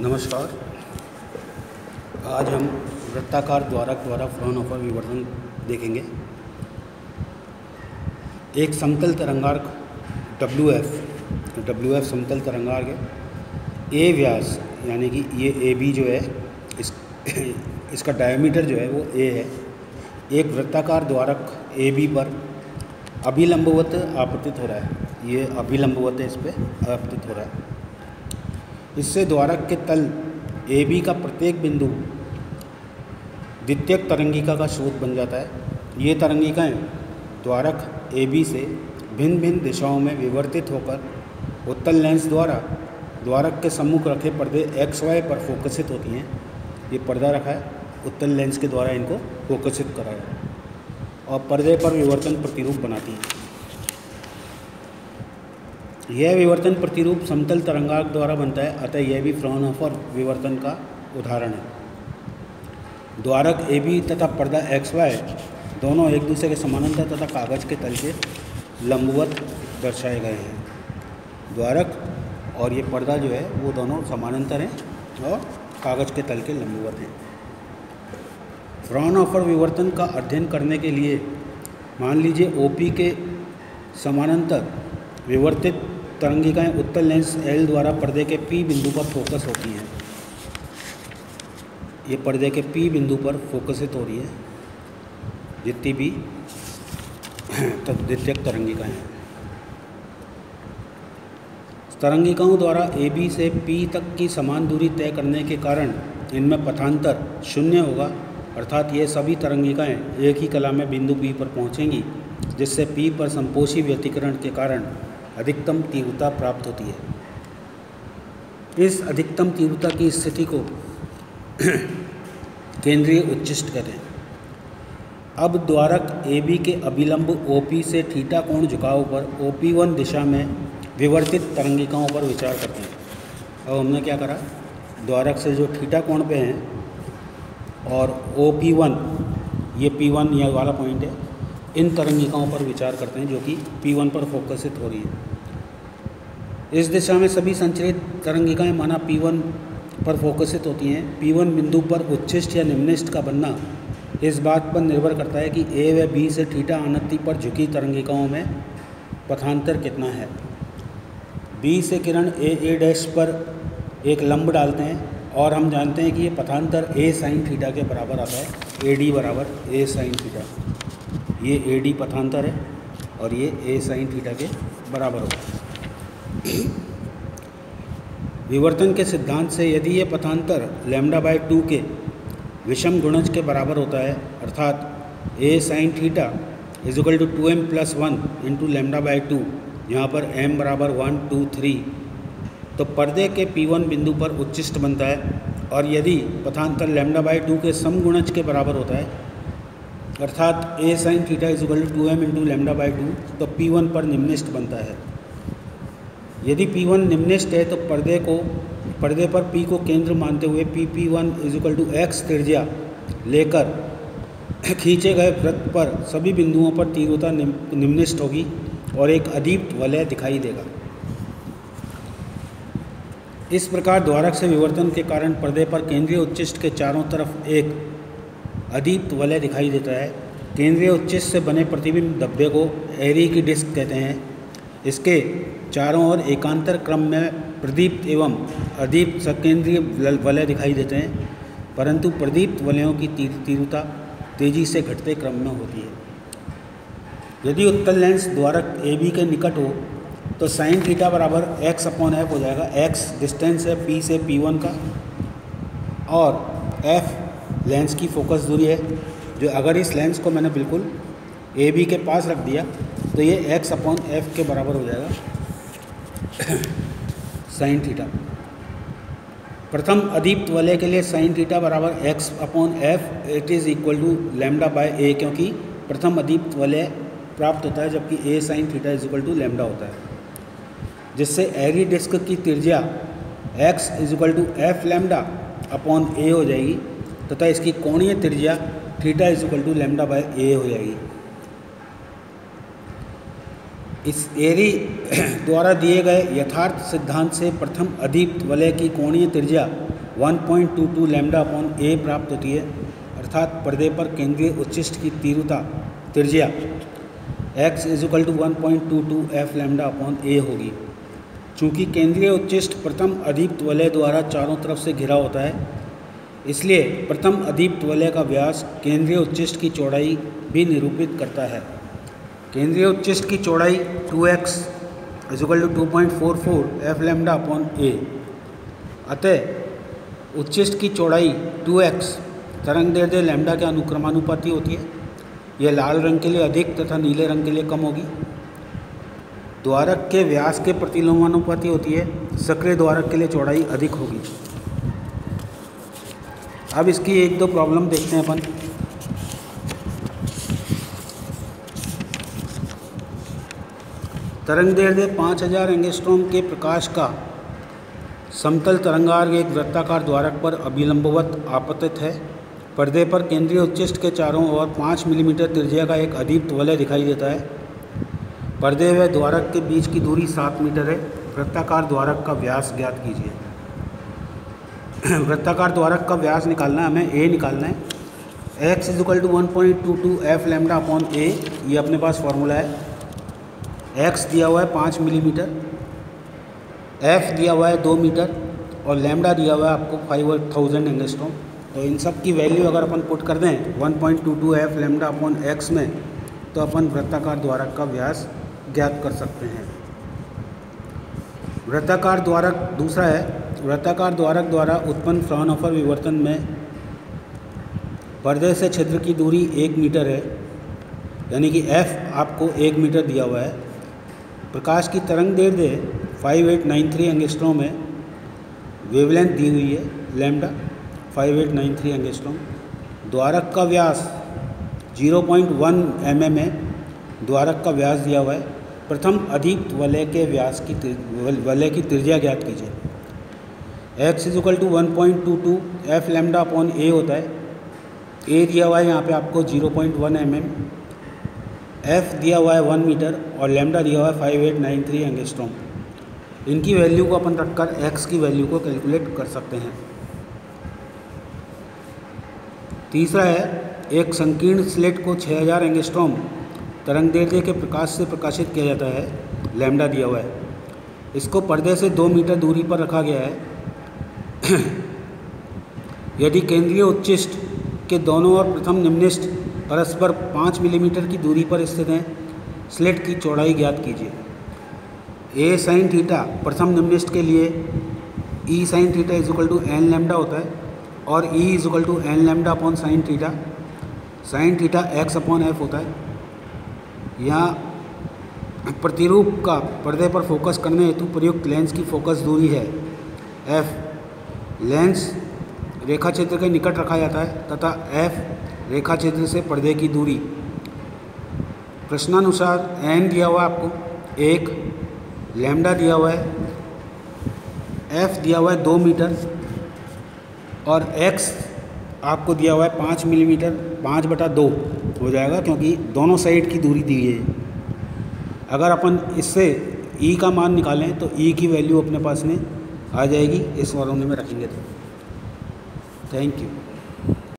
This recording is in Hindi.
नमस्कार। आज हम वृत्ताकार द्वारक द्वारा फ्राउनहोफर विवर्तन देखेंगे। एक समतल तरंगार्क WF समतल तरंगार्क है। ए व्यास यानी कि ये AB जो है इसका डायमीटर जो है वो A है। एक वृत्ताकार द्वारक AB पर अभिलंबवत आपतित हो रहा है। ये अभिलंबवत है, इस पर आपतित हो रहा है। इससे द्वारक के तल AB का प्रत्येक बिंदु द्वितीयक तरंगिका का स्रोत बन जाता है। ये तरंगिकाएं द्वारक AB से भिन्न भिन्न दिशाओं में विवर्तित होकर उत्तल लेंस द्वारा द्वारक के सम्मुख रखे पर्दे XY पर फोकसित होती हैं। ये पर्दा रखा है, उत्तल लेंस के द्वारा इनको फोकसित करा है और पर्दे पर विवर्तन प्रतिरूप बनाती हैं। यह विवर्तन प्रतिरूप समतल तरंगार्क द्वारा बनता है, अतः यह भी फ्राउनहोफर विवर्तन का उदाहरण है। द्वारक AB तथा पर्दा XY दोनों एक दूसरे के समानांतर तथा कागज के तल के लंबवत दर्शाए गए हैं। द्वारक और ये पर्दा जो है वो दोनों समानांतर हैं और कागज के तल के लंबवत हैं। फ्राउनहोफर विवर्तन का अध्ययन करने के लिए मान लीजिए OP के समानांतर विवर्तित तरंगिकाएं उत्तल लेंस L द्वारा पर्दे के P बिंदु पर फोकस होती हैं। ये पर्दे के P बिंदु पर फोकसित हो रही है जितनी भी द्वितीयक तरंगिकाएं हैं। तरंगिकाओं द्वारा AB से P तक की समान दूरी तय करने के कारण इनमें पथांतर शून्य होगा, अर्थात ये सभी तरंगिकाएं एक ही कला में बिंदु P पर पहुंचेंगी, जिससे P पर संपोषी व्यतिकरण के कारण अधिकतम तीव्रता प्राप्त होती है। इस अधिकतम तीव्रता की स्थिति को केंद्रीय उच्चिष्ट कहते हैं। अब द्वारक AB के अभिलंब OP से थीटा कोण झुकाव पर OP1 दिशा में विवर्तित तरंगिकाओं पर विचार करते हैं। अब हमने क्या करा, द्वारक से जो थीटा कोण पे हैं और OP1 ये P1 ये वाला पॉइंट है, इन तरंगिकाओं पर विचार करते हैं जो कि P1 पर फोकसित हो रही है। इस दिशा में सभी संचरित तरंगिकाएं माना P1 पर फोकसित होती हैं। P1 बिंदु पर उच्चिष्ट या निम्निष्ट का बनना इस बात पर निर्भर करता है कि A व B से थीटा अनति पर झुकी तरंगिकाओं में पथांतर कितना है। B से किरण A पर एक लंब डालते हैं और हम जानते हैं कि ये पथांतर A sin थीटा के बराबर आता है। AD बराबर A sin थीटा। ये AD पथांतर है और ये A sin थीटा के बराबर होगा। विवर्तन के सिद्धांत से यदि ये पथांतर λ/2 के विषम गुणज के बराबर होता है, अर्थात A sin थीटा = 2m+1 × λ/2, यहाँ पर m बराबर 1 2 3, तो पर्दे के P1 बिंदु पर उच्चिष्ट बनता है। और यदि पथांतर λ/2 के समगुणज के बराबर होता है, अर्थात A sin थीटा = 2m × λ/2, तो P1 पर निम्निष्ट बनता है। यदि P1 निम्निष्ट है तो पर्दे पर P को केंद्र मानते हुए PP1 = x त्रिज्या लेकर खींचे गए वृत्त पर सभी बिंदुओं पर तीव्रता निम्निष्ट होगी और एक अदीप्त वलय दिखाई देगा। इस प्रकार द्वारक से विवर्तन के कारण पर्दे पर केंद्रीय उच्चिष्ट के चारों तरफ एक अदीप्त वलय दिखाई देता है। केंद्रीय उच्चिष्ट से बने प्रतिबिंब धब्बे को एरी की डिस्क कहते हैं। इसके चारों ओर एकांतर क्रम में प्रदीप्त एवं अदीप्त सकेंद्रीय वलय दिखाई देते हैं, परंतु प्रदीप्त वलयों की तीव्रता तेजी से घटते क्रम में होती है। यदि उत्तल लेंस द्वारक AB के निकट हो तो sin थीटा बराबर x/f हो जाएगा। x डिस्टेंस है P से P1 का और f लेंस की फोकस दूरी है। जो अगर इस लेंस को मैंने बिल्कुल AB के पास रख दिया तो ये x/f के बराबर हो जाएगा sin थीटा। प्रथम अदीप्त वलय के लिए sin थीटा बराबर x/f = λ/a, क्योंकि प्रथम अदीप्त वलय प्राप्त होता है जबकि A sin थीटा = λ होता है, जिससे एरी डिस्क की त्रिज्या x = f λ/a हो जाएगी तथा इसकी कोणीय त्रिज्या थीटा = λ/a हो जाएगी। इस एरी द्वारा दिए गए यथार्थ सिद्धांत से प्रथम अदीप्त वलय की कोणीय त्रिज्या 1.22 लैम्डा अपॉन ए प्राप्त होती है, अर्थात पर्दे पर केंद्रीय उच्चिष्ट की त्रिज्या x = 1.22 f लैम्डा अपॉन ए होगी। चूँकि केंद्रीय उच्चिष्ट प्रथम अदीप्त वलय द्वारा चारों तरफ से घिरा होता है, इसलिए प्रथम अदीप्त वलय का व्यास केंद्रीय उच्चिष्ट की चौड़ाई भी निरूपित करता है। केंद्रीय उच्चिष्ट की चौड़ाई 2x = 2.44 f लैम्डा अपॉन ए। अतः उच्चिष्ट की चौड़ाई 2x तरंग दैर्ध्य लैम्डा के अनुक्रमानुपाती होती है। यह लाल रंग के लिए अधिक तथा नीले रंग के लिए कम होगी। द्वारक के व्यास के प्रतिलोमानुपाती होती है। सक्रिय द्वारक के लिए चौड़ाई अधिक होगी। अब इसकी एक दो प्रॉब्लम देखते हैं अपन। तरंग दैर्ध्य 5000 एंगस्ट्रॉम के प्रकाश का समतल तरंगार्घ एक वृत्ताकार द्वारक पर अभिलंबवत आपतित है। पर्दे पर केंद्रीय उच्चिष्ट के चारों ओर 5 मिलीमीटर त्रिज्या का एक अदीप्त वलय दिखाई देता है। पर्दे व द्वारक के बीच की दूरी 7 मीटर है। वृत्ताकार द्वारक का व्यास ज्ञात कीजिए। वृत्ताकार द्वारक का व्यास निकालना है हमें, ए निकालना है। x = 1.22 f लैम्डा अपॉन ए, ये अपने पास फॉर्मूला है। x दिया हुआ है 5 मिलीमीटर, f दिया हुआ है 2 मीटर और लैम्डा दिया हुआ है आपको 5000 एंगस्ट्रॉम। तो इन सब की वैल्यू अगर अपन पुट कर दें 1.22 f लैम्डा अपॉन x में, तो अपन वृत्ताकार द्वारक का व्यास ज्ञात कर सकते हैं। वृत्ताकार द्वारक दूसरा है, वृत्ताकार द्वारक द्वारा उत्पन्न फ्राउनहोफर विवर्तन में पर्दे से छिद्र की दूरी 1 मीटर है, यानी कि f आपको 1 मीटर दिया हुआ है। प्रकाश की तरंग दैर्ध्य 5893 एंगस्ट्रॉम है। वेवलेंथ दी हुई है लैम्डा 5893 एंगस्ट्रॉम। द्वारक का व्यास 0.1 mm है। द्वारक का व्यास दिया हुआ है। प्रथम अदीप्त वलय के व्यास की वलय की त्रिज्या ज्ञात कीजिए। x = 1.22 f लैम्डा अपॉन ए होता है। ए दिया हुआ है यहाँ पे आपको 0.1 mm, f दिया हुआ है 1 मीटर और लैम्डा दिया हुआ है 5893 एंगस्ट्रॉम। इनकी वैल्यू को अपन रखकर x की वैल्यू को कैलकुलेट कर सकते हैं। तीसरा है, एक संकीर्ण स्लिट को 6000 एंगस्ट्रॉम तरंग दैर्ध्य के प्रकाश से प्रकाशित किया जाता है। लैम्डा दिया हुआ है। इसको पर्दे से 2 मीटर दूरी पर रखा गया है। यदि केंद्रीय उच्चिष्ट के दोनों ओर प्रथम निम्निष्ठ परस्पर 5 मिलीमीटर की दूरी पर स्थित हैं। स्लिट की चौड़ाई ज्ञात कीजिए। ए साइन थीटा प्रथम निम्निष्ठ के लिए ई साइन थीटा = n लैम्डा होता है और ई = n lambda upon sine theta. Sine theta x upon f होता है। यहाँ प्रतिरूप का पर्दे पर फोकस करने हेतु प्रयुक्त लेंस की फोकस दूरी है f। लेंस रेखा क्षेत्र के निकट रखा जाता है तथा f रेखा क्षेत्र से पर्दे की दूरी। प्रश्नानुसार n दिया हुआ है आपको 1, लैम्डा दिया हुआ है, f दिया हुआ है 2 मीटर और x आपको दिया हुआ है 5 मिलीमीटर। 5/2 हो जाएगा क्योंकि दोनों साइड की दूरी दी है। अगर अपन इससे e का मान निकालें तो e की वैल्यू अपने पास में आ जाएगी। इस फॉर्मूले में रखेंगे तो। Thank you.